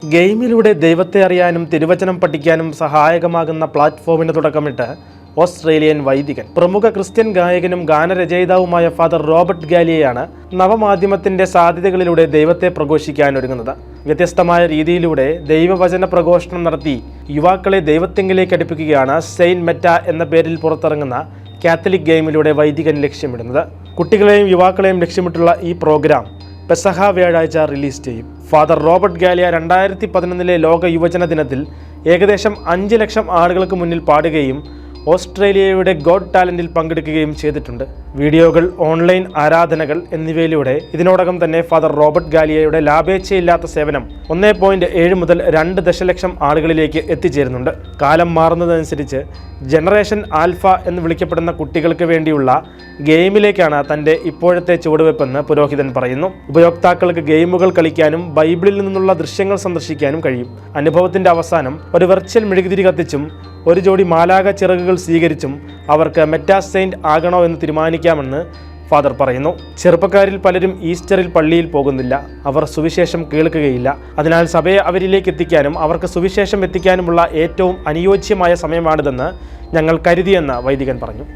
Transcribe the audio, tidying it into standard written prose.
ഗെയിമിലൂടെ ദൈവത്തെ അറിയാനും തിരുവചനം പഠിക്കാനും സഹായകമാകുന്ന പ്ലാറ്റ്ഫോമിന് തുടക്കമിട്ട് ഓസ്ട്രേലിയൻ വൈദികൻ പ്രമുഖ ക്രിസ്ത്യൻ ഗായകനും ഗാനരചയിതാവുമായ ഫാദർ റോബർട്ട് ഗാലിയയാണ് നവമാധ്യമത്തിന്റെ സാധ്യതകളിലൂടെ ദൈവത്തെ പ്രഘോഷിക്കാൻ ഒരുങ്ങുന്നത്. വ്യത്യസ്തമായ രീതിയിലൂടെ ദൈവവചന പ്രഘോഷണം നടത്തി യുവാക്കളെ ദൈവത്തെങ്കിലേക്ക് അടുപ്പിക്കുകയാണ് സെയിന്റ് മെറ്റ എന്ന പേരിൽ പുറത്തിറങ്ങുന്ന കാത്തലിക് ഗെയിമിലൂടെ വൈദികൻ ലക്ഷ്യമിടുന്നത്. കുട്ടികളെയും യുവാക്കളെയും ലക്ഷ്യമിട്ടുള്ള ഈ പ്രോഗ്രാം പെസഹ വ്യാഴാഴ്ച റിലീസ് ചെയ്യും. ഫാദർ റോബർട്ട് ഗാലിയ 2011 ലോക യുവജന ദിനത്തിൽ ഏകദേശം 5 ലക്ഷം ആളുകൾക്ക് മുന്നിൽ പാടുകയും ഓസ്ട്രേലിയയുടെ ഗോഡ് ടാലന്റിൽ പങ്കെടുക്കുകയും ചെയ്തിട്ടുണ്ട്. വീഡിയോകൾ, ഓൺലൈൻ ആരാധനകൾ എന്നിവയിലൂടെ ഇതിനോടകം തന്നെ ഫാദർ റോബർട്ട് ഗാലിയയുടെ ലാഭേച്ഛയില്ലാത്ത സേവനം 1.7 മുതൽ 2 ദശലക്ഷം ആളുകളിലേക്ക് എത്തിച്ചേരുന്നുണ്ട്. കാലം മാറുന്നതനുസരിച്ച് ജനറേഷൻ ആൽഫ എന്ന് വിളിക്കപ്പെടുന്ന കുട്ടികൾക്ക് വേണ്ടിയുള്ള ഗെയിമിലേക്കാണ് തൻ്റെ ഇപ്പോഴത്തെ ചുവടുവെപ്പെന്ന് പുരോഹിതൻ പറയുന്നു. ഉപയോക്താക്കൾക്ക് ഗെയിമുകൾ കളിക്കാനും ബൈബിളിൽ നിന്നുള്ള ദൃശ്യങ്ങൾ സന്ദർശിക്കാനും കഴിയും. അനുഭവത്തിൻ്റെ അവസാനം ഒരു വെർച്വൽ മെഴുകുതിരി കത്തിച്ചും ഒരു ജോഡി മാലാക ചിറകുകൾ സ്വീകരിച്ചും അവർക്ക് മെറ്റാ സെയിന്റ് ആകണോ എന്ന് തീരുമാനിക്കാമെന്ന് ഫാദർ പറയുന്നു. ചെറുപ്പക്കാരിൽ പലരും ഈസ്റ്ററിൽ പള്ളിയിൽ പോകുന്നില്ല. അവർ സുവിശേഷം കേൾക്കുകയില്ല. അതിനാൽ സഭയെ അവരിലേക്ക് എത്തിക്കാനും അവർക്ക് സുവിശേഷം എത്തിക്കാനുമുള്ള ഏറ്റവും അനുയോജ്യമായ സമയമാണിതെന്ന് ഞങ്ങൾ കരുതിയെന്ന് വൈദികൻ പറഞ്ഞു.